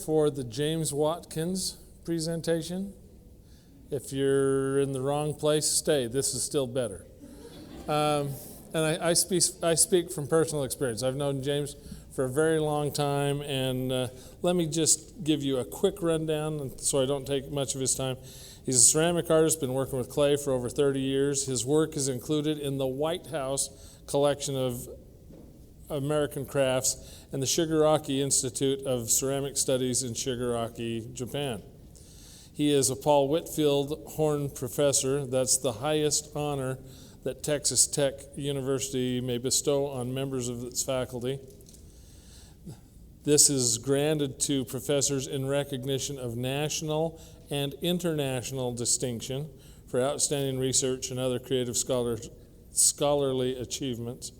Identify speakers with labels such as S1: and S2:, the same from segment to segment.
S1: for the James Watkins presentation. If you're in the wrong place, stay. This is still better. And I speak from personal experience. I've known James for a very long time, and let me just give you a quick rundown so I don't take much of his time. He's a ceramic artist, been working with clay for over 30 years. His work is included in the White House collection of American crafts and the Shigaraki Institute of Ceramic Studies in Shigaraki, Japan. He is a Paul Whitfield Horn Professor. That's the highest honor that Texas Tech University may bestow on members of its faculty. This is granted to professors in recognition of national and international distinction for outstanding research and other creative scholarly achievements.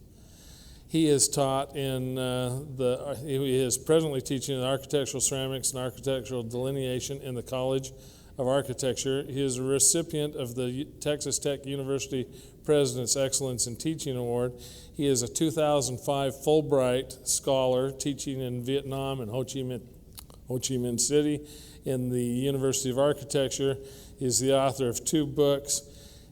S1: He is taught he is presently teaching in architectural ceramics and architectural delineation in the College of Architecture. He is a recipient of the Texas Tech University President's Excellence in Teaching Award. He is a 2005 Fulbright Scholar teaching in Vietnam and Ho Chi Minh City in the University of Architecture. He is the author of 2 books.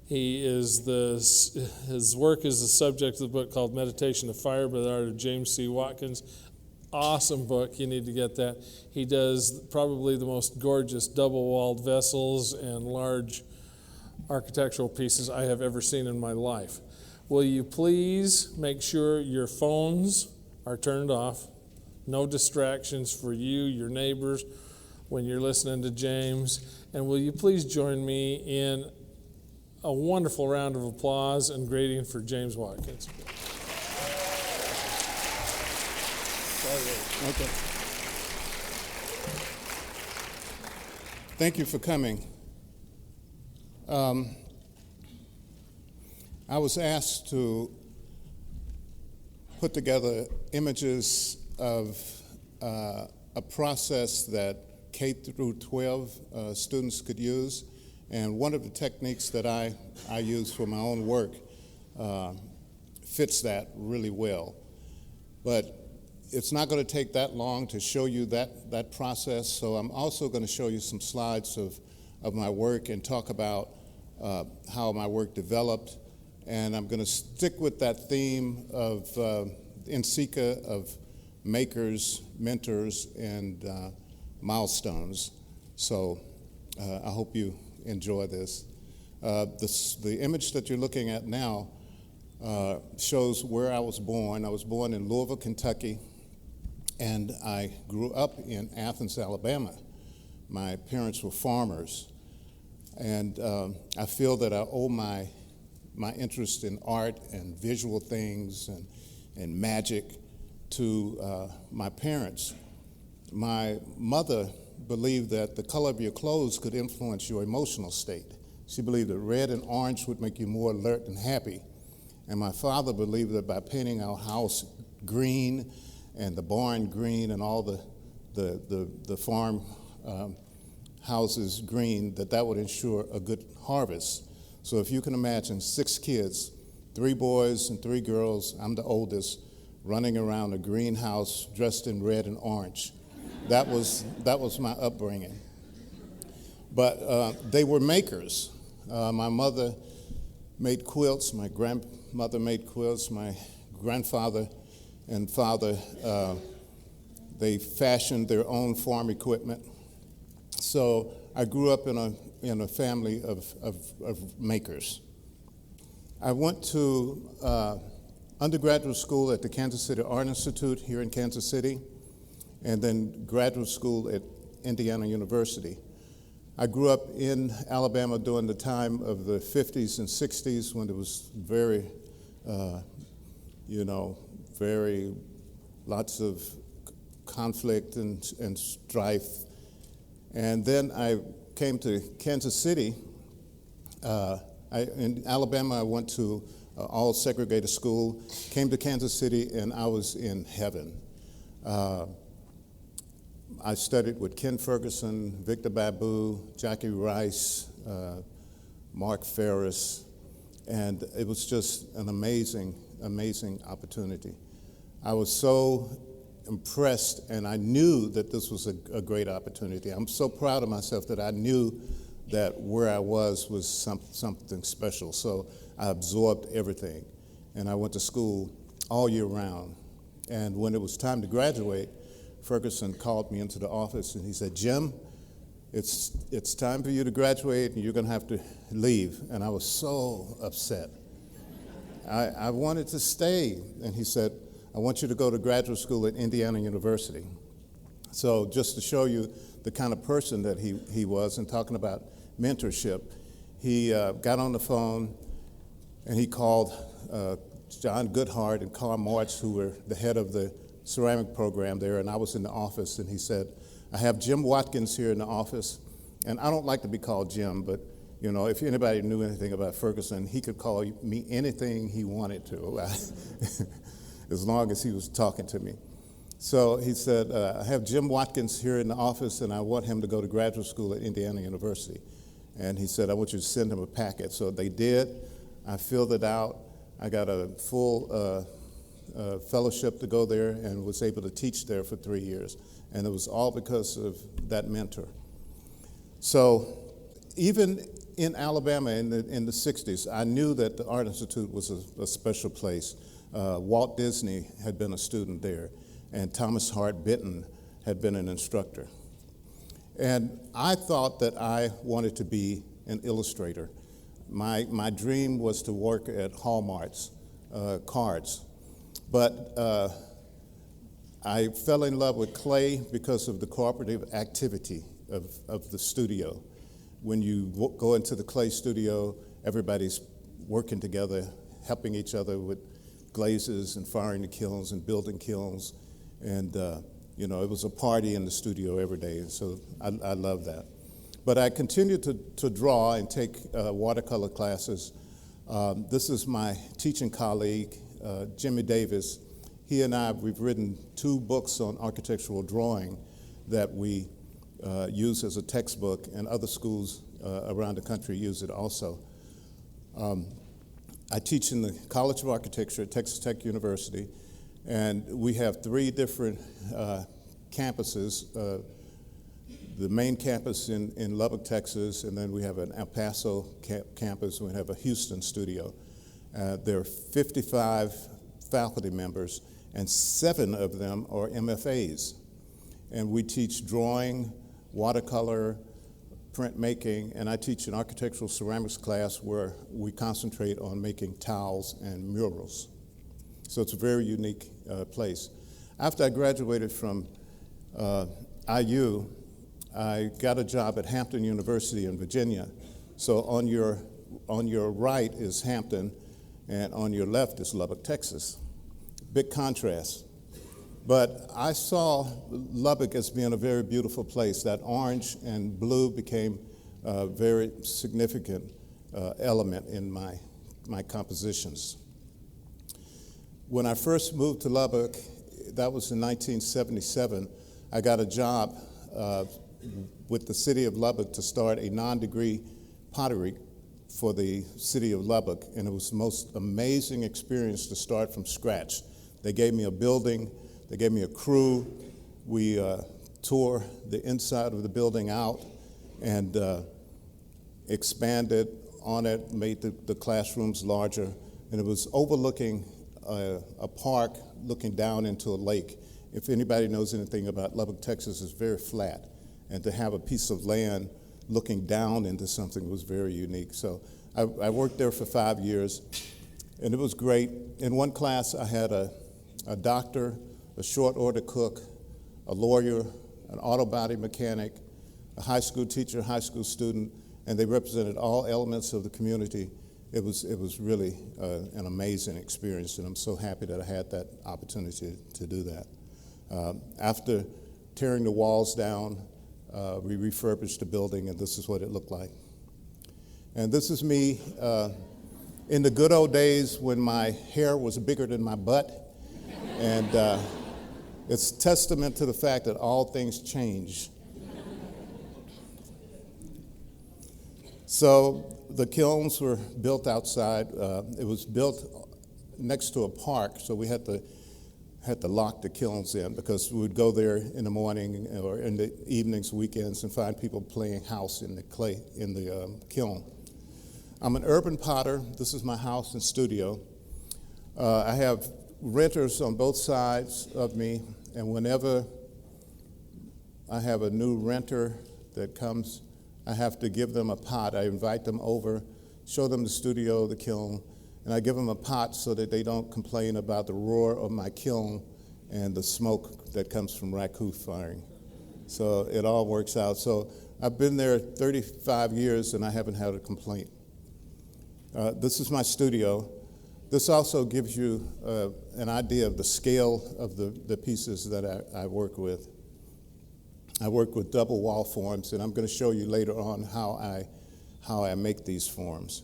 S1: His work is the subject of the book called Meditation of Fire by the art of James C. Watkins. Awesome book. You need to get that. He does probably the most gorgeous double-walled vessels and large architectural pieces I have ever seen in my life. Will you please make sure your phones are turned off? No distractions for you, your neighbors, when you're listening to James. And will you please join me in a wonderful round of applause and greeting for James Watkins.
S2: Okay. Thank you for coming. I was asked to put together images of a process that K through 12 students could use. And one of the techniques that I use for my own work fits that really well. But it's not going to take that long to show you that process, so I'm also going to show you some slides of my work and talk about how my work developed. And I'm going to stick with that theme of NCECA of makers, mentors, and milestones. So I hope you enjoy this. The image that you're looking at now shows where I was born. I was born in Louisville, Kentucky, and I grew up in Athens, Alabama. My parents were farmers, and I feel that I owe my interest in art and visual things and magic to my parents. My mother believed that the color of your clothes could influence your emotional state. She believed that red and orange would make you more alert and happy. And my father believed that by painting our house green and the barn green and all the farm houses green, that would ensure a good harvest. So if you can imagine 6 kids, 3 boys and 3 girls, I'm the oldest, running around a greenhouse dressed in red and orange. That was my upbringing. But they were makers. My mother made quilts. My grandmother made quilts. My grandfather and father, they fashioned their own farm equipment. So I grew up in a family of makers. I went to undergraduate school at the Kansas City Art Institute here in Kansas City, and then graduate school at Indiana University. I grew up in Alabama during the time of the 50s and 60s when there was very lots of conflict and strife. And then I came to Kansas City. In Alabama, I went to all segregated school, came to Kansas City, and I was in heaven. I studied with Ken Ferguson, Victor Babu, Jackie Rice, Mark Ferris, and it was just an amazing, amazing opportunity. I was so impressed, and I knew that this was a great opportunity. I'm so proud of myself that I knew that where I was something special. So I absorbed everything, and I went to school all year round. And when it was time to graduate, Ferguson called me into the office, and he said, "Jim, it's time for you to graduate, and you're going to have to leave." And I was so upset. I wanted to stay, and he said, "I want you to go to graduate school at Indiana University." So just to show you the kind of person that he was, and talking about mentorship, he got on the phone and he called John Goodhart and Carl March, who were the head of the ceramic program there, and I was in the office, and he said, "I have Jim Watkins here in the office," and I don't like to be called Jim, but you know, if anybody knew anything about Ferguson, he could call me anything he wanted to, as long as he was talking to me. So he said, "I have Jim Watkins here in the office, and I want him to go to graduate school at Indiana University." And he said, "I want you to send him a packet." So they did. I filled it out. I got a full fellowship to go there and was able to teach there for 3 years. And it was all because of that mentor. So even in Alabama in the 60s, I knew that the Art Institute was a special place. Walt Disney had been a student there, and Thomas Hart Benton had been an instructor. And I thought that I wanted to be an illustrator. My dream was to work at Hallmark's cards. But I fell in love with clay because of the cooperative activity of the studio. When you go into the clay studio, everybody's working together, helping each other with glazes and firing the kilns and building kilns. And, you know, it was a party in the studio every day, and so I love that. But I continued to draw and take watercolor classes. This is my teaching colleague, Jimmy Davis. He and we've written 2 books on architectural drawing that we use as a textbook, and other schools around the country use it also. I teach in the College of Architecture at Texas Tech University, and we have 3 different campuses. The main campus in Lubbock, Texas, and then we have an El Paso campus, and we have a Houston studio. There are 55 faculty members, and 7 of them are MFAs. And we teach drawing, watercolor, printmaking, and I teach an architectural ceramics class where we concentrate on making tiles and murals. So it's a very unique place. After I graduated from IU, I got a job at Hampton University in Virginia. So on your right is Hampton, and on your left is Lubbock, Texas. Big contrast. But I saw Lubbock as being a very beautiful place. That orange and blue became a very significant element in my compositions. When I first moved to Lubbock, that was in 1977, I got a job with the city of Lubbock to start a non-degree pottery for the city of Lubbock, and it was the most amazing experience to start from scratch. They gave me a building, they gave me a crew, we tore the inside of the building out and expanded on it, made the classrooms larger, and it was overlooking a park looking down into a lake. If anybody knows anything about Lubbock, Texas, it's very flat, and to have a piece of land looking down into something was very unique. So I worked there for 5 years, and it was great. In one class, I had a doctor, a short order cook, a lawyer, an auto body mechanic, a high school teacher, high school student, and they represented all elements of the community. It was really an amazing experience, and I'm so happy that I had that opportunity to do that. After tearing the walls down, we refurbished the building, and this is what it looked like. And this is me in the good old days when my hair was bigger than my butt, and it's testament to the fact that all things change. So the kilns were built outside. It was built next to a park, so we had to had to lock the kilns in because we would go there in the morning or in the evenings, weekends, and find people playing house in the clay, in the kiln. I'm an urban potter. This is my house and studio. I have renters on both sides of me, and whenever I have a new renter that comes, I have to give them a pot. I invite them over, show them the studio, the kiln, and I give them a pot so that they don't complain about the roar of my kiln and the smoke that comes from raccoon firing. So it all works out. So I've been there 35 years and I haven't had a complaint. This is my studio. This also gives you an idea of the scale of the pieces that I work with. I work with double wall forms, and I'm going to show you later on how I make these forms.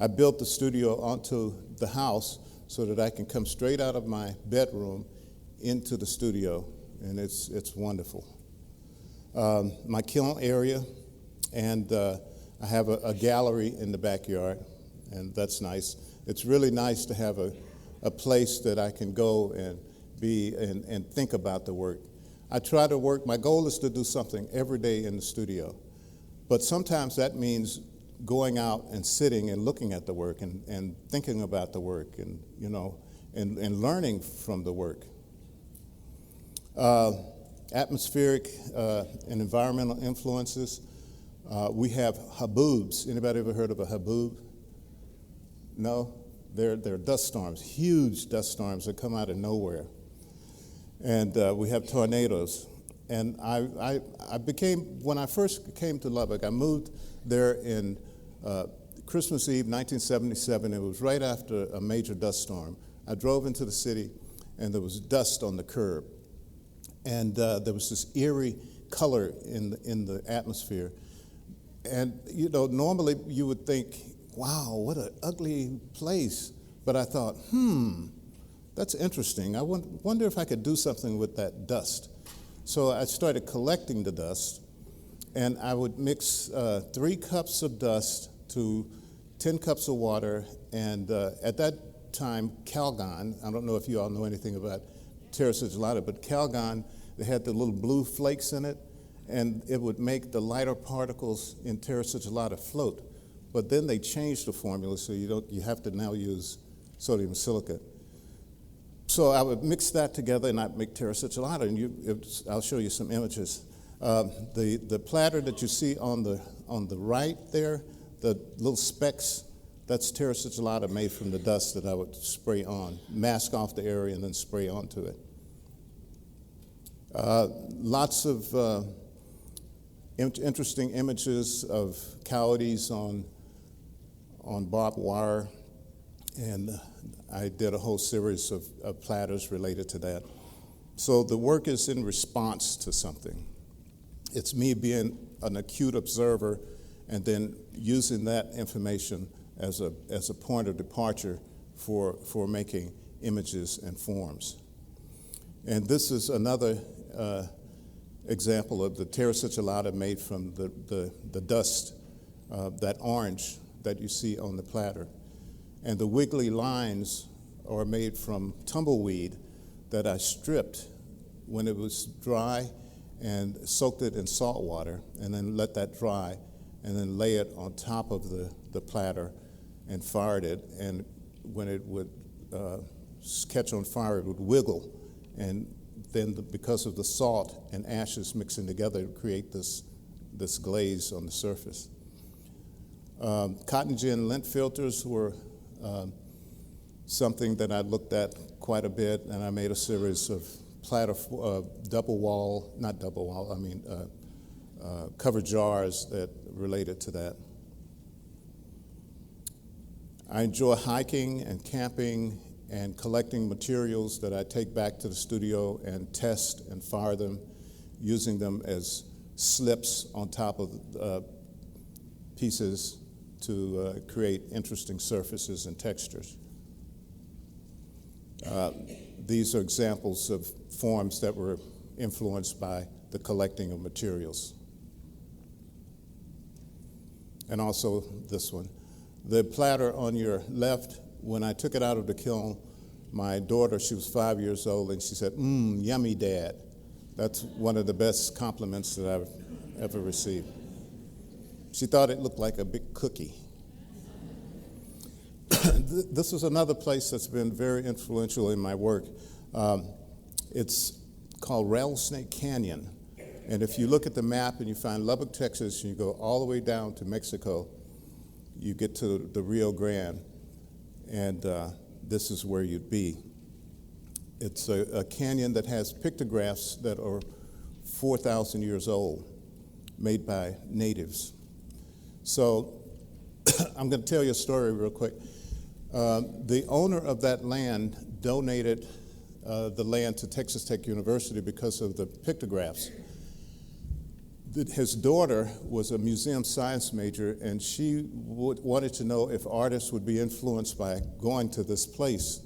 S2: I built the studio onto the house so that I can come straight out of my bedroom into the studio, and it's wonderful. My kiln area, and I have a gallery in the backyard, and that's nice. It's really nice to have a place that I can go and be and think about the work. I try to work, my goal is to do something every day in the studio, but sometimes that means going out and sitting and looking at the work and thinking about the work and, you know, and learning from the work. Atmospheric and environmental influences. We have haboobs. Anybody ever heard of a haboob? No? They're dust storms, huge dust storms that come out of nowhere. And we have tornadoes. And when I first came to Lubbock, I moved there in Christmas Eve, 1977. It was right after a major dust storm. I drove into the city, and there was dust on the curb. And there was this eerie color in the atmosphere. And, you know, normally you would think, wow, what an ugly place. But I thought, that's interesting. I wonder if I could do something with that dust. So I started collecting the dust, and I would mix 3 cups of dust to 10 cups of water, and at that time, Calgon, I don't know if you all know anything about terra sigillata, but Calgon, they had the little blue flakes in it, and it would make the lighter particles in terra sigillata float. But then they changed the formula, so you have to now use sodium silicate. So I would mix that together, and I'd make terra sigillata, and I'll show you some images. The platter that you see on the right there, the little specks, that's terra sigillata made from the dust that I would spray on, mask off the area, and then spray onto it. Lots of interesting images of coyotes on barbed wire, and I did a whole series of platters related to that. So the work is in response to something. It's me being an acute observer and then using that information as a point of departure for making images and forms. And this is another example of the terra sigillata made from the dust, that orange that you see on the platter. And the wiggly lines are made from tumbleweed that I stripped when it was dry and soaked it in salt water and then let that dry and then lay it on top of the platter and fired it. And when it would catch on fire, it would wiggle. And then because of the salt and ashes mixing together, it would create this glaze on the surface. Cotton gin lint filters were something that I looked at quite a bit, and I made a series of covered jars that related to that. I enjoy hiking and camping and collecting materials that I take back to the studio and test and fire them, using them as slips on top of pieces to create interesting surfaces and textures. These are examples of forms that were influenced by the collecting of materials. And also this one. The platter on your left, when I took it out of the kiln, my daughter, she was 5 years old, and she said, yummy, Dad. That's one of the best compliments that I've ever received. She thought it looked like a big cookie. This is another place that's been very influential in my work. It's called Rattlesnake Canyon. And if you look at the map and you find Lubbock, Texas, and you go all the way down to Mexico, you get to the Rio Grande, and this is where you'd be. It's a canyon that has pictographs that are 4,000 years old, made by natives. So I'm going to tell you a story real quick. The owner of that land donated the land to Texas Tech University because of the pictographs. His daughter was a museum science major, and she wanted to know if artists would be influenced by going to this place.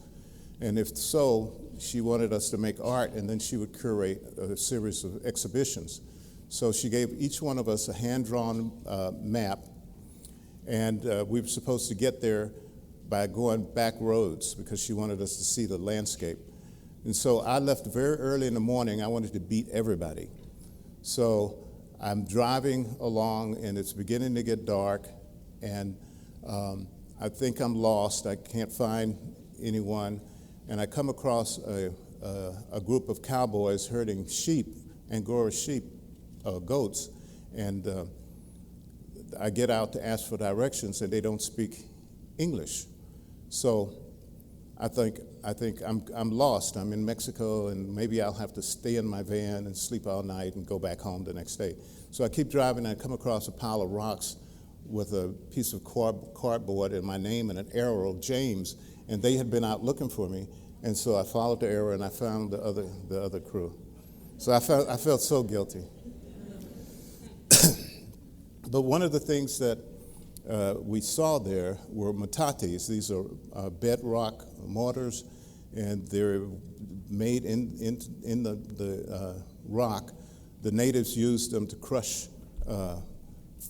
S2: And if so, she wanted us to make art, and then she would curate a series of exhibitions. So she gave each one of us a hand-drawn map, and we were supposed to get there by going back roads because she wanted us to see the landscape. And so I left very early in the morning. I wanted to beat everybody. So I'm driving along, and it's beginning to get dark, and I think I'm lost. I can't find anyone, and I come across a group of cowboys herding sheep, Angora sheep, goats, and I get out to ask for directions, and they don't speak English. So I think I'm lost. I'm in Mexico, and maybe I'll have to stay in my van and sleep all night and go back home the next day. So I keep driving, and I come across a pile of rocks with a piece of cardboard and my name and an arrow, James, and they had been out looking for me. And so I followed the arrow, and I found the other crew. So I felt so guilty. But one of the things that we saw there were metates. These are bedrock mortars, and they're made in the rock. The natives used them to crush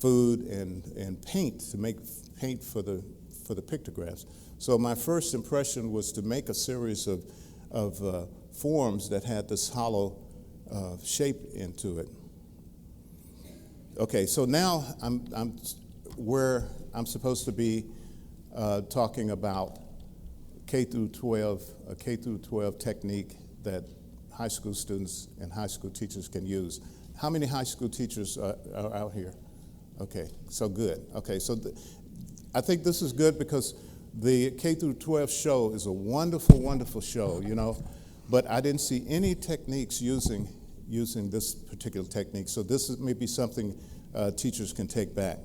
S2: food and paint, to make paint for the pictographs. So my first impression was to make a series of forms that had this hollow shape into it. Okay, so now I'm where I'm supposed to be talking about K through 12, a K through 12 technique that high school students and high school teachers can use. How many high school teachers are out here? Okay, so good. Okay, so I think this is good because the K through 12 show is a wonderful, wonderful show, you know, but I didn't see any techniques using this particular technique. So this is maybe something teachers can take back.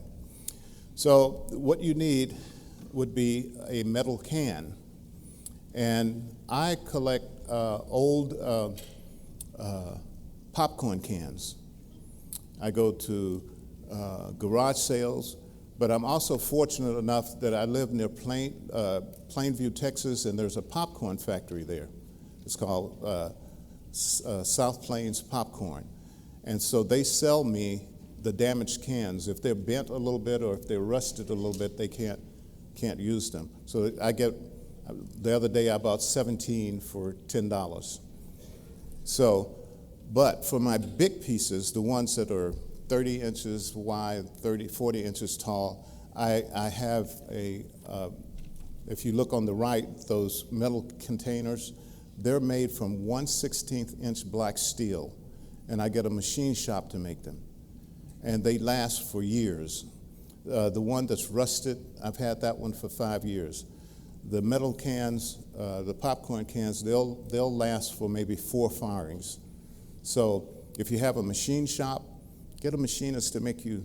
S2: So what you need would be a metal can. And I collect old popcorn cans. I go to garage sales, but I'm also fortunate enough that I live near Plainview, Texas, and there's a popcorn factory there. It's called South Plains Popcorn. And so they sell me the damaged cans. If they're bent a little bit or if they're rusted a little bit, they can't use them. So the other day I bought 17 for $10. So, but for my big pieces, the ones that are 30 inches wide, 40 inches tall, I have if you look on the right, those metal containers, they're made from 1/16 inch black steel, and I get a machine shop to make them. And they last for years. The one that's rusted, I've had that one for 5 years. The metal cans, the popcorn cans, they'll last for maybe 4 firings. So if you have a machine shop, get a machinist to make you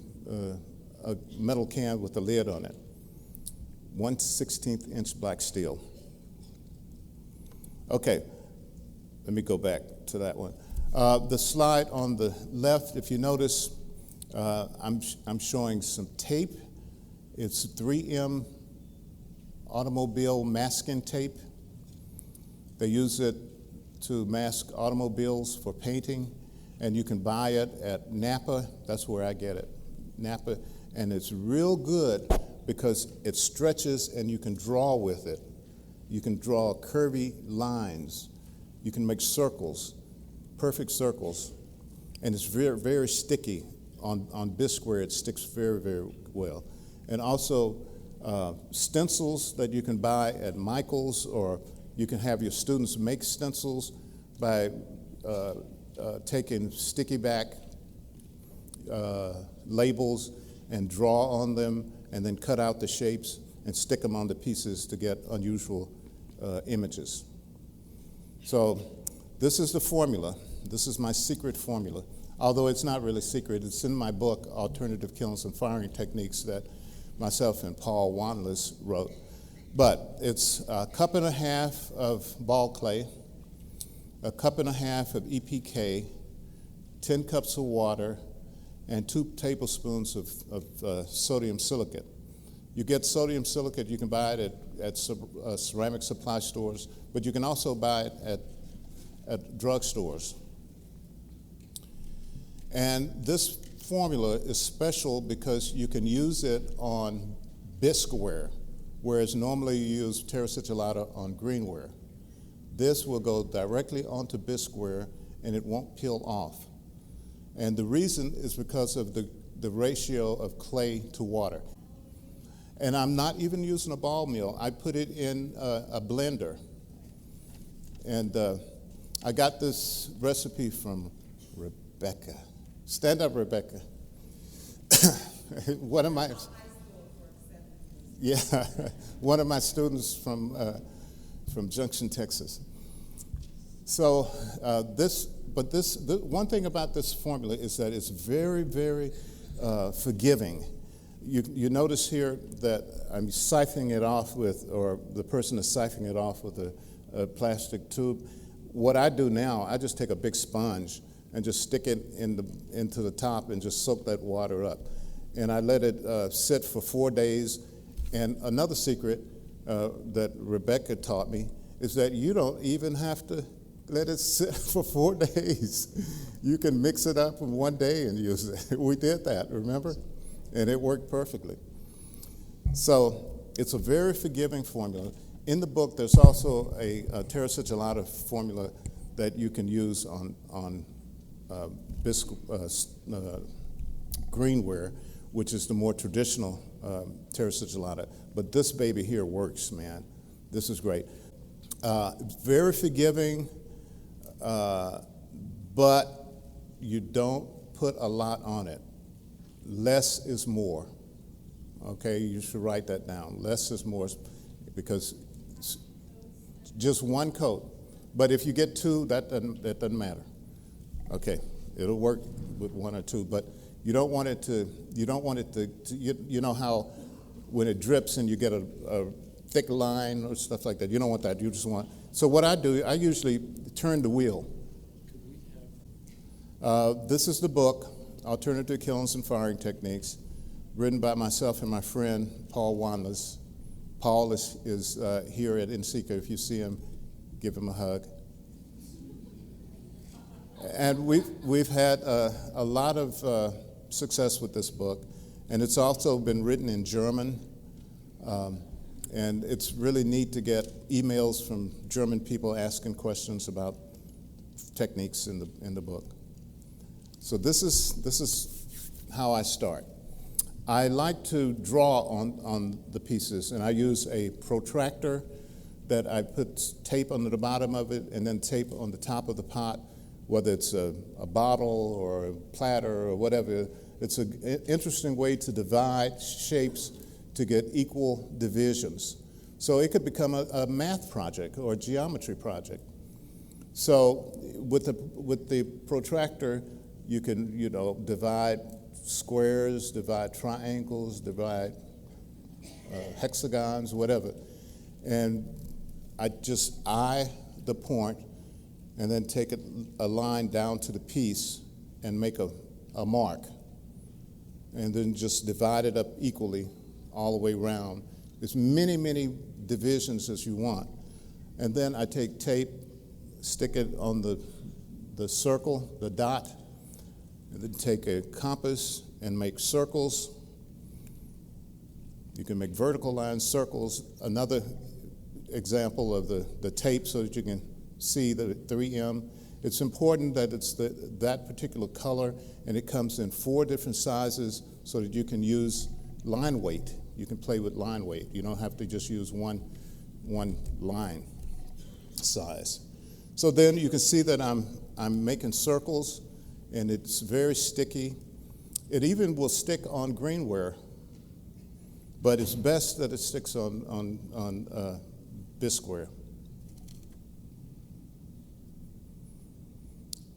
S2: a metal can with a lid on it. 1/16 inch black steel. Okay, let me go back to that one. The slide on the left, if you notice, I'm showing some tape. It's 3M automobile masking tape. They use it to mask automobiles for painting, and you can buy it at Napa. That's where I get it, Napa. And it's real good because it stretches and you can draw with it. You can draw curvy lines. You can make circles, perfect circles. And it's very, very sticky. On bisqueware, it sticks very, very well. And also stencils that you can buy at Michael's, or you can have your students make stencils by taking sticky back labels and draw on them and then cut out the shapes and stick them on the pieces to get unusual images. So this is the formula. This is my secret formula. Although it's not really secret, it's in my book, Alternative Kilns and Firing Techniques, that myself and Paul Wanless wrote. But it's a cup and a half of ball clay, a cup and a half of EPK, 10 cups of water, and 2 tablespoons of sodium silicate. You get sodium silicate, you can buy it at ceramic supply stores, but you can also buy it at drugstores. And this formula is special because you can use it on bisqueware, whereas normally you use terra sigillata on greenware. This will go directly onto bisqueware and it won't peel off. And the reason is because of the ratio of clay to water. And I'm not even using a ball mill. I put it in a blender. And I got this recipe from Rebecca. Stand up, Rebecca. One of my students from Junction, Texas. So one thing about this formula is that it's very, very forgiving. You notice here that I'm siphoning it off with, or the person is siphoning it off with a plastic tube. What I do now, I just take a big sponge and just stick it into the top and just soak that water up. And I let it sit for 4 days. And another secret that Rebecca taught me is that you don't even have to let it sit for 4 days. You can mix it up in 1 day and use it. We did that, remember? And it worked perfectly. So it's a very forgiving formula. In the book, there's also a terra sigillata formula that you can use on greenware, which is the more traditional terra sigillata. But this baby here works, man. This is great. Very forgiving, but you don't put a lot on it. Less is more. Okay, you should write that down. Less is more, because it's just 1 coat. But if you get 2, that doesn't matter. Okay, it'll work with 1 or 2, but you don't want it to. You know how when it drips and you get a thick line or stuff like that. You don't want that. You just want. So what I do, I usually turn the wheel. This is the book, Alternative Kilns and Firing Techniques, written by myself and my friend Paul Wanless. Paul is here at NCCA. If you see him, give him a hug. And we've had a lot of success with this book, and it's also been written in German, and it's really neat to get emails from German people asking questions about techniques in the book. So this is how I start. I like to draw on the pieces, and I use a protractor that I put tape under the bottom of it and then tape on the top of the pot, whether it's a bottle or a platter or whatever. It's an interesting way to divide shapes to get equal divisions. So it could become a math project or a geometry project. So with the protractor, you can divide squares, divide triangles, divide hexagons, whatever. And I just eye the point and then take a line down to the piece and make a mark. And then just divide it up equally all the way around. As many, many divisions as you want. And then I take tape, stick it on the circle, the dot, and then take a compass and make circles. You can make vertical lines, circles. Another example of the tape so that you can see the 3M. It's important that it's that particular color, and it comes in 4 different sizes so that you can use line weight. You can play with line weight. You don't have to just use one line size. So then you can see that I'm making circles, and it's very sticky. It even will stick on greenware, but it's best that it sticks on bisqueware.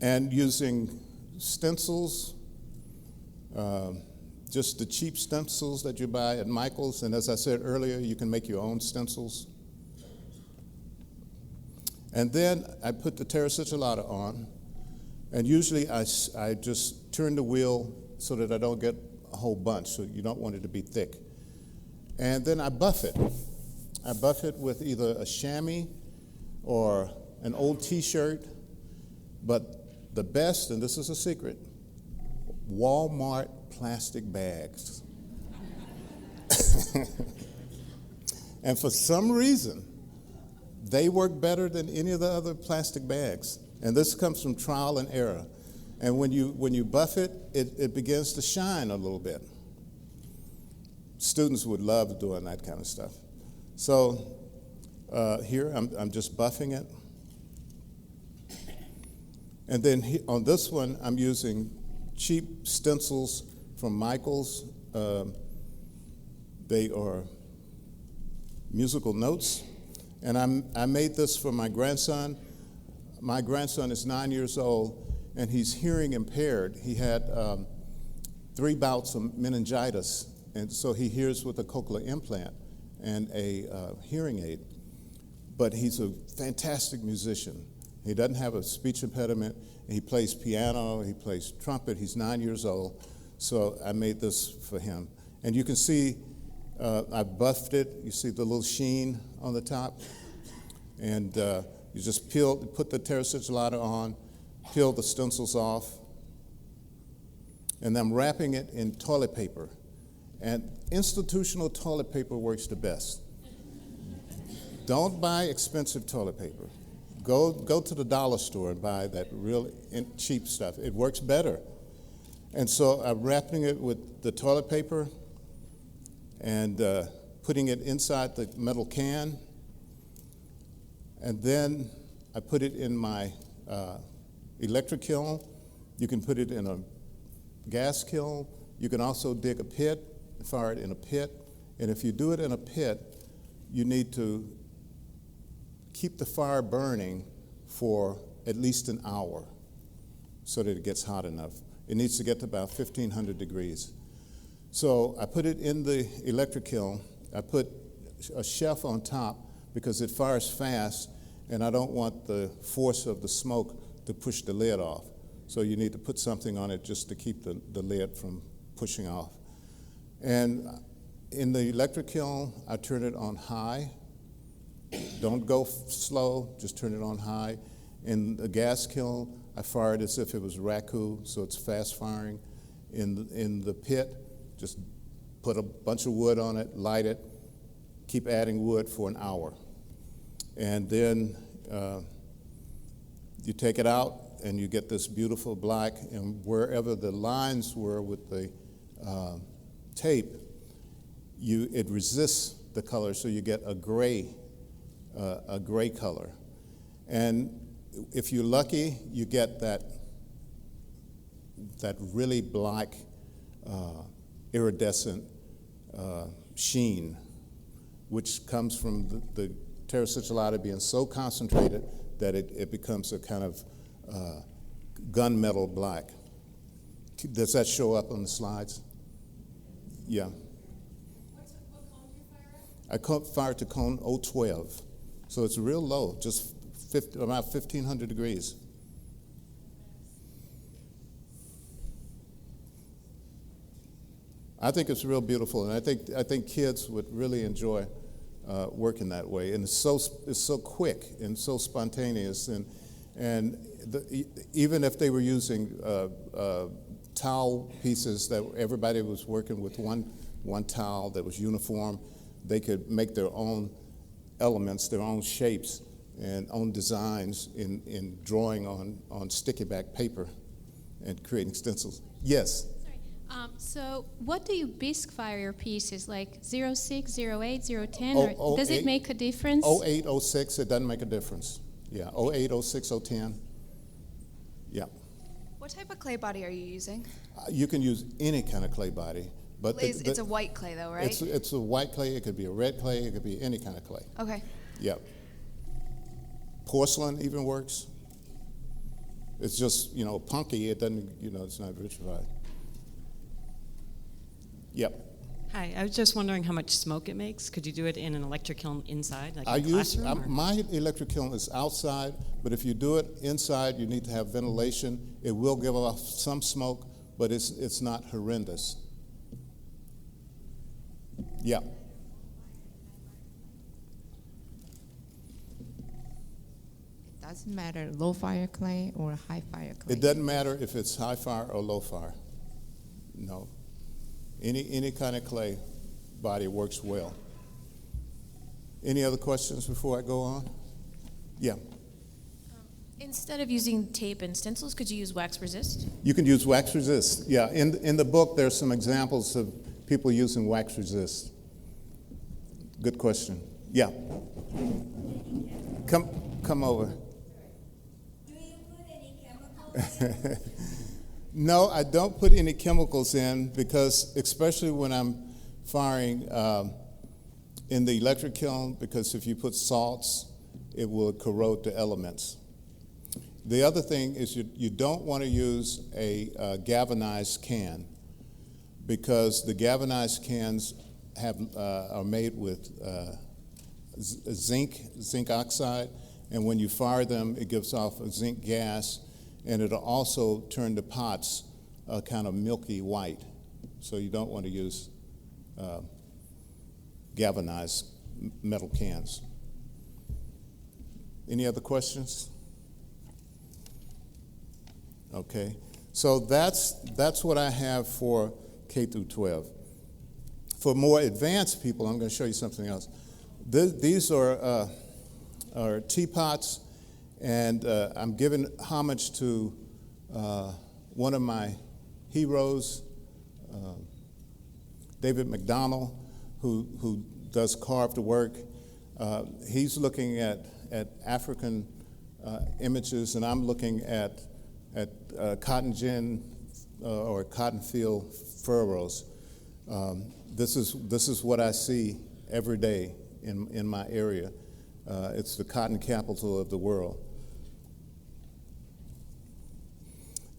S2: And using stencils, just the cheap stencils that you buy at Michael's, and as I said earlier, you can make your own stencils. And then I put the terra sigillata on, and usually I just turn the wheel so that I don't get a whole bunch, so you don't want it to be thick. And then I buff it. I buff it with either a chamois or an old t-shirt, but the best, and this is a secret, Walmart plastic bags. And for some reason, they work better than any of the other plastic bags. And this comes from trial and error. And when you buff it, it begins to shine a little bit. Students would love doing that kind of stuff. So here I'm just buffing it. And then on this one, I'm using cheap stencils from Michael's. They are musical notes. And I made this for my grandson. My grandson is 9 years old, and he's hearing impaired. He had 3 bouts of meningitis, and so he hears with a cochlear implant and a hearing aid. But he's a fantastic musician. He doesn't have a speech impediment. He plays piano, he plays trumpet. He's 9 years old, so I made this for him. And you can see I buffed it. You see the little sheen on the top. And you just put the terra sigillata on, peel the stencils off, and I'm wrapping it in toilet paper. And institutional toilet paper works the best. Don't buy expensive toilet paper. Go to the dollar store and buy that real cheap stuff. It works better. And so I'm wrapping it with the toilet paper and putting it inside the metal can. And then I put it in my electric kiln. You can put it in a gas kiln. You can also dig a pit, fire it in a pit. And if you do it in a pit, you need to keep the fire burning for at least an hour so that it gets hot enough. It needs to get to about 1,500 degrees. So I put it in the electric kiln. I put a shelf on top because it fires fast, and I don't want the force of the smoke to push the lid off. So you need to put something on it just to keep the lid from pushing off. And in the electric kiln, I turn it on high. Don't go slow, just turn it on high. In the gas kiln, I fire it as if it was raku, so it's fast firing. In the pit, just put a bunch of wood on it, light it, keep adding wood for an hour. And then you take it out and you get this beautiful black, and wherever the lines were with the tape, it resists the color, so you get a gray color. And if you're lucky, you get that really black iridescent sheen, which comes from the terra sigillata being so concentrated that it becomes a kind of gunmetal black. Does that show up on the slides? Yeah.
S3: What cone do you fire at?
S2: I fire to cone 012. So it's real low, just about 1,500 degrees. I think it's real beautiful, and I think kids would really enjoy working that way. And it's so quick and so spontaneous, and even if they were using towel pieces that everybody was working with one towel that was uniform, they could make their own elements, their own shapes, and own designs in drawing on sticky back paper and creating stencils. Yes?
S4: Sorry. So what do you bisque fire your pieces, like 06, 08, 010, or does it make a difference?
S2: 08, 06, it doesn't make a difference. Yeah, 08, 06, 010. Yeah.
S3: What type of clay body are you using?
S2: You can use any kind of clay body. But
S3: It's a white clay, though, right?
S2: It's a white clay. It could be a red clay. It could be any kind of clay.
S3: Okay.
S2: Yep. Porcelain even works. It's just, punky. It doesn't, it's not vitrified. Yep.
S5: Hi, I was just wondering how much smoke it makes. Could you do it in an electric kiln inside, like
S2: I
S5: in a
S2: use
S5: classroom?
S2: my electric kiln is outside, but if you do it inside, you need to have ventilation. It will give off some smoke, but it's not horrendous. Yeah.
S6: It doesn't matter low fire clay or high fire clay.
S2: It doesn't matter if it's high fire or low fire. No. Any kind of clay body works well. Any other questions before I go on? Yeah.
S7: Instead of using tape and stencils, could you use wax resist?
S2: You can use wax resist. Yeah. In the book, there's some examples of people using wax resist. Good question. Yeah. Come over.
S8: Do you put any chemicals?
S2: No, I don't put any chemicals in because, especially when I'm firing in the electric kiln, because if you put salts, it will corrode the elements. The other thing is you don't want to use a galvanized can because the galvanized cans are made with zinc oxide, and when you fire them, it gives off a zinc gas, and it'll also turn the pots kind of milky white. So you don't want to use galvanized metal cans. Any other questions? Okay, so that's what I have for K through 12. For more advanced people, I'm going to show you something else. These are teapots, and I'm giving homage to one of my heroes, David McDonald, who does carved work. He's looking at African images, and I'm looking at cotton gin or cotton field furrows. This is what I see every day in my area. It's the cotton capital of the world.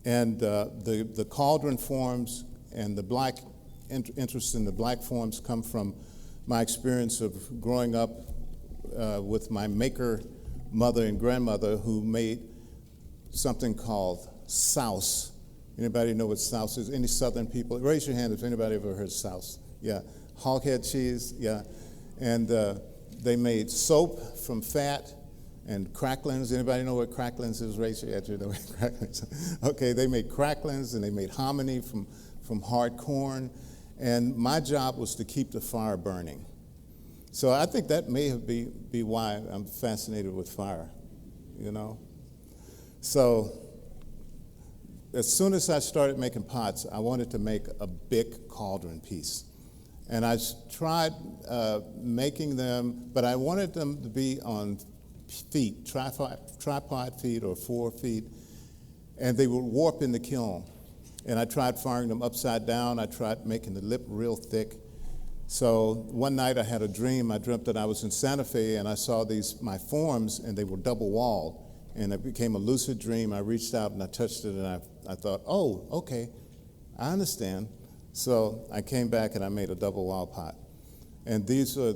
S2: And the cauldron forms and the black interest in the black forms come from my experience of growing up with my maker mother and grandmother who made something called souse. Anybody know what souse is? Any Southern people? Raise your hand if anybody ever heard souse. Yeah, hoghead cheese, yeah. And they made soap from fat and cracklings. Anybody know what cracklings is? Raise your hand. You know what cracklings. Okay, they made cracklings and they made hominy from hard corn. And my job was to keep the fire burning. So I think that may be why I'm fascinated with fire, So as soon as I started making pots, I wanted to make a big cauldron piece. And I tried making them, but I wanted them to be on feet, tripod feet or 4 feet, and they would warp in the kiln. And I tried firing them upside down. I tried making the lip real thick. So one night I had a dream. I dreamt that I was in Santa Fe, and I saw my forms, and they were double-walled. And it became a lucid dream. I reached out, and I touched it, and I thought, oh, okay, I understand. So I came back, and I made a double-wall pot. And these are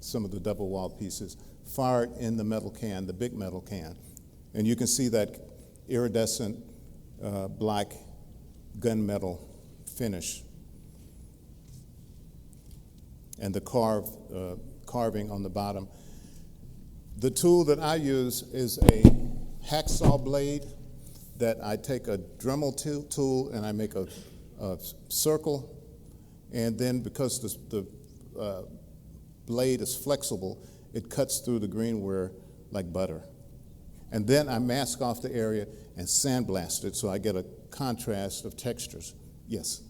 S2: some of the double-wall pieces fired in the metal can, the big metal can. And you can see that iridescent black gunmetal finish. And the carving on the bottom. The tool that I use is a hacksaw blade that I take a Dremel tool and I make a circle, and then because the blade is flexible, it cuts through the greenware like butter. And then I mask off the area and sandblast it so I get a contrast of textures. Yes?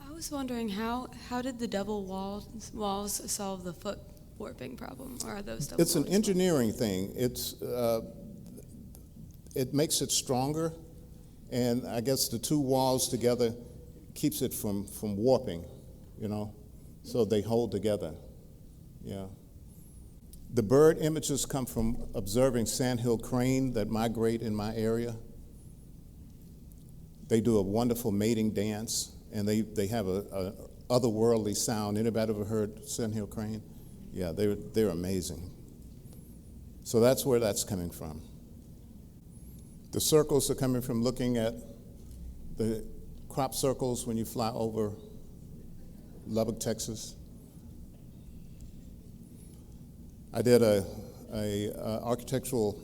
S9: I was wondering how did the double walls solve the foot warping problem, or are those double
S2: It's an
S9: walls?
S2: engineering thing. It makes it stronger, and I guess the two walls together keeps it from warping, you know, so they hold together. Yeah. The bird images come from observing sandhill crane that migrate in my area. They do a wonderful mating dance, and they have a otherworldly sound. Anybody ever heard sandhill crane? Yeah, they're amazing. So that's where that's coming from. The circles are coming from looking at the crop circles when you fly over Lubbock, Texas. I did a architectural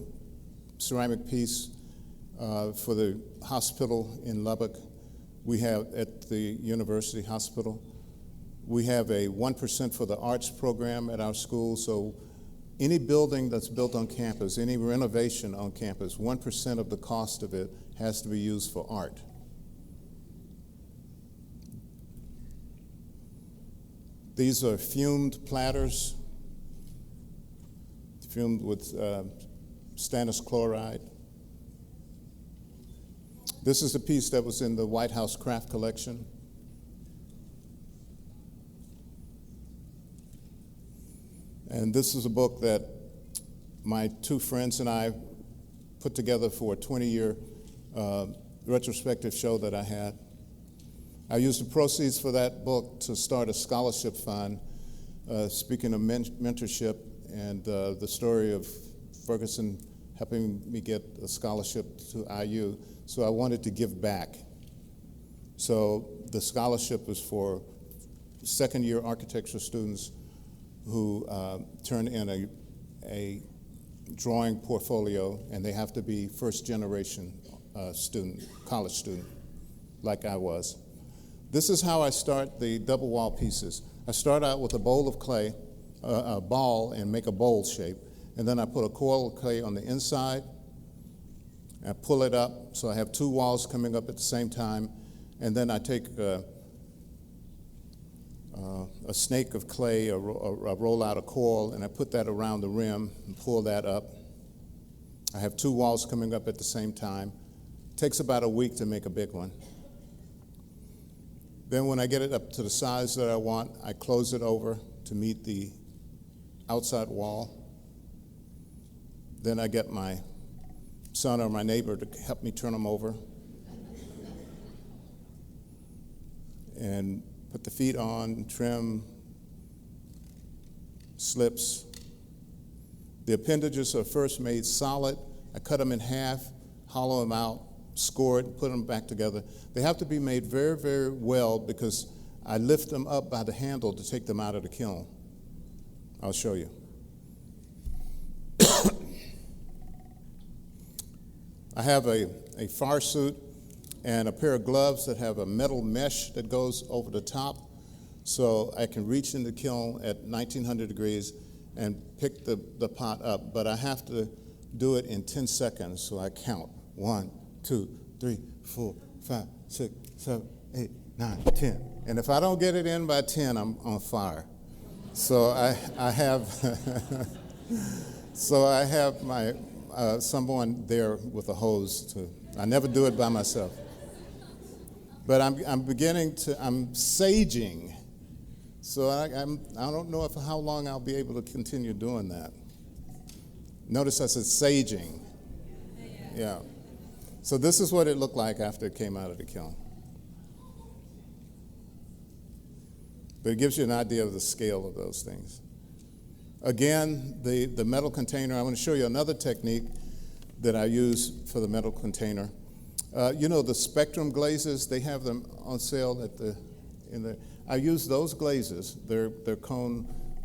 S2: ceramic piece for the hospital in Lubbock. We have at the university hospital. We have a 1% for the arts program at our school. So any building that's built on campus, any renovation on campus, 1% of the cost of it has to be used for art. These are fumed platters, fumed with stannous chloride. This is the piece that was in the White House Craft Collection. And this is a book that my two friends and I put together for a 20-year retrospective show that I had. I used the proceeds for that book to start a scholarship fund, speaking of mentorship and the story of Ferguson helping me get a scholarship to IU. So I wanted to give back. So the scholarship was for second-year architecture students who turn in a drawing portfolio, and they have to be first-generation student, college student, like I was. This is how I start the double wall pieces. I start out with a bowl of clay, a ball, and make a bowl shape, and then I put a coil of clay on the inside. I pull it up, so I have two walls coming up at the same time, and then I take a snake of clay, I roll out a coil, and I put that around the rim and pull that up. I have two walls coming up at the same time. It takes about a week to make a big one. Then when I get it up to the size that I want, I close it over to meet the outside wall. Then I get my son or my neighbor to help me turn them over and put the feet on, trim, slips. The appendages are first made solid. I cut them in half, hollow them out, score it, put them back together. They have to be made very, very well because I lift them up by the handle to take them out of the kiln. I'll show you. I have a fire suit and a pair of gloves that have a metal mesh that goes over the top so I can reach in the kiln at 1900 degrees and pick the pot up. But I have to do it in 10 seconds, so I count. 1, 2, 3, 4, 5, 6, 7, 8, 9, 10. And if I don't get it in by 10, I'm on fire. So I have my someone there with a hose I never do it by myself. But I'm saging. So I don't know how long I'll be able to continue doing that. Notice I said saging. Yeah. So this is what it looked like after it came out of the kiln. But it gives you an idea of the scale of those things. Again, the metal container, I want to show you another technique that I use for the metal container. You know the spectrum glazes, they have them on sale I use those glazes, they're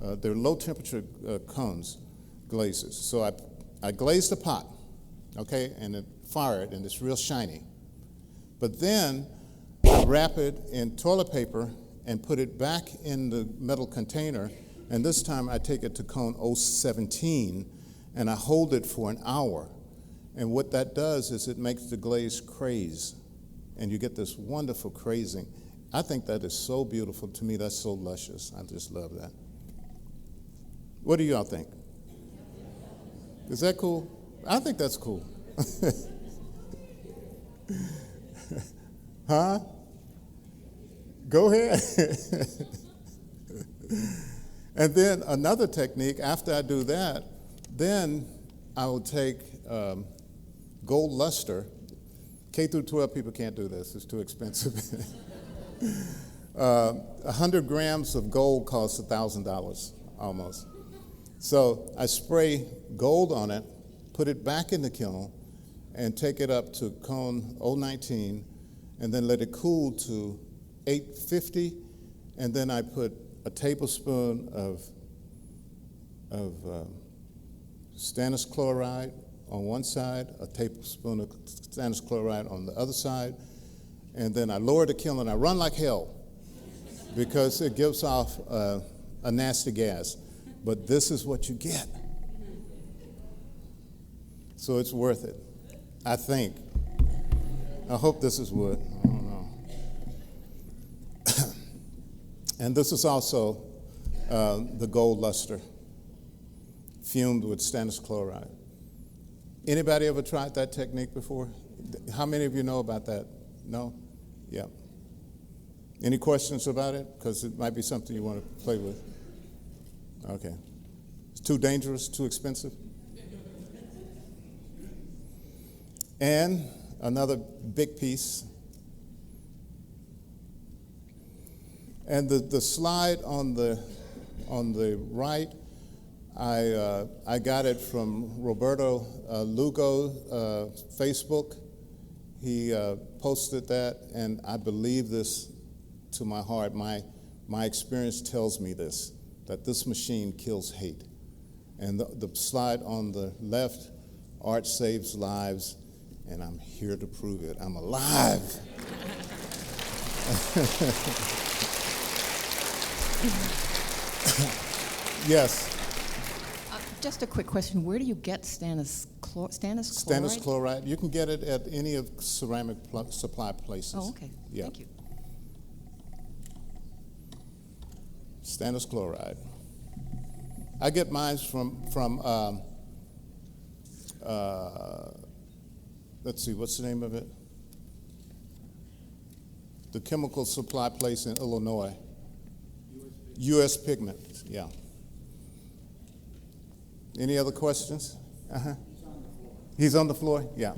S2: low temperature cones glazes. So I glaze the pot, okay, and fire it, and it's real shiny. But then I wrap it in toilet paper and put it back in the metal container And this time I take it to cone 017, and I hold it for an hour. And what that does is it makes the glaze craze, and you get this wonderful crazing. I think that is so beautiful. To me, that's so luscious. I just love that. What do y'all think? Is that cool? I think that's cool. Huh? Go ahead. And then another technique, after I do that, then I will take gold luster. K through 12 people can't do this. It's too expensive. 100 grams of gold costs $1,000 almost. So I spray gold on it, put it back in the kiln, and take it up to cone 019, and then let it cool to 850, and then I put a tablespoon of stannous chloride on one side, a tablespoon of stannous chloride on the other side, and then I lower the kiln and I run like hell because it gives off a nasty gas. But this is what you get. So it's worth it, I think. I hope this is wood. I don't know. And this is also the gold luster, fumed with stannous chloride. Anybody ever tried that technique before? How many of you know about that? No? Yeah. Any questions about it? Because it might be something you want to play with. Okay. It's too dangerous, too expensive? And another big piece. And the slide on the right, I got it from Roberto Lugo Facebook. He posted that, and I believe this to my heart. My experience tells me this, that this machine kills hate. And the slide on the left, art saves lives, and I'm here to prove it. I'm alive. Yes.
S10: Just a quick question. Where do you get stannous chloride?
S2: Stannous chloride. You can get it at any of ceramic supply places.
S10: Oh, okay.
S2: Yeah.
S10: Thank you.
S2: Stannous chloride. I get mine from let's see, what's the name of it? The chemical supply place in Illinois. U.S. Pigment, yeah. Any other questions? Uh-huh. He's on the floor? Yeah.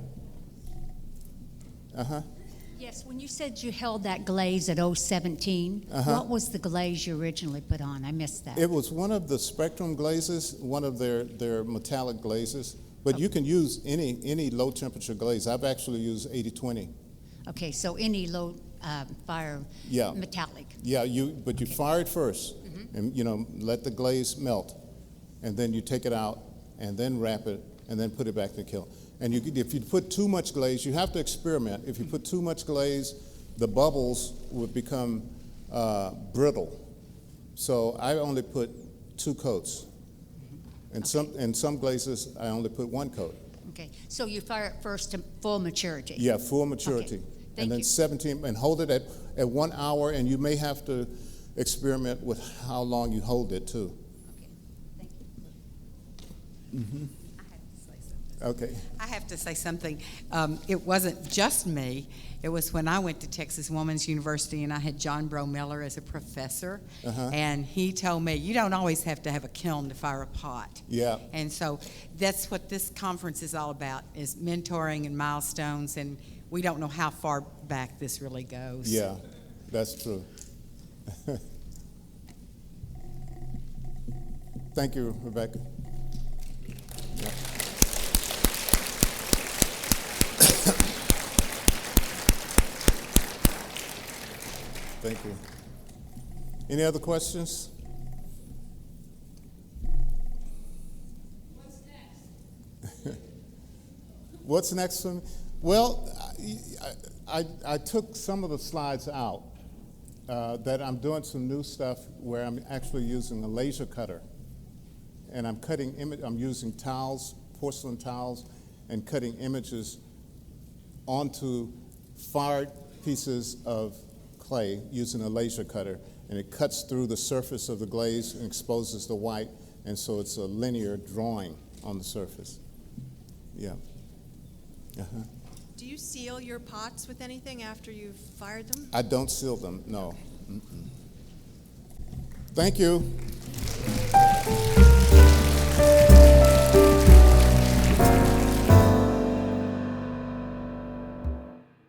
S2: Uh-huh.
S11: Yes, when you said you held that glaze at 017, what was the glaze you originally put on? I missed that.
S2: It was one of the spectrum glazes, one of their metallic glazes, but you can use any low temperature glaze. I've actually used 80-20.
S11: Okay, so any low fire metallic.
S2: Yeah, but you fire it first, and let the glaze melt, and then you take it out, and then wrap it, and then put it back in the kiln. And if you put too much glaze, you have to experiment. If you put too much glaze, the bubbles would become brittle. So I only put 2 coats. And some glazes, I only put 1 coat.
S11: Okay, so you fire it first to full maturity.
S2: Yeah, full maturity.
S11: Okay.
S2: And then 17, and hold it at 1 hour, and you may have to experiment with how long you hold it too.
S11: Okay, thank you.
S2: Okay.
S12: I have to say something. It wasn't just me. It was when I went to Texas Woman's University and I had John Bro Miller as a professor. And he told me, you don't always have to have a kiln to fire a pot.
S2: Yeah.
S12: And so that's what this conference is all about, is mentoring and milestones. And we don't know how far back this really goes.
S2: Yeah, that's true. Thank you, Rebecca. Yeah. Thank you. Any other questions?
S3: What's next?
S2: What's next for me? Well, I took some of the slides out that I'm doing some new stuff where I'm actually using a laser cutter. And I'm cutting I'm using towels, porcelain towels, and cutting images onto fired pieces of clay using a laser cutter. And it cuts through the surface of the glaze and exposes the white, and so it's a linear drawing on the surface. Yeah. Uh-huh.
S3: Do you seal your pots with anything after you've fired them?
S2: I don't seal them, no. Mm-mm. Thank you.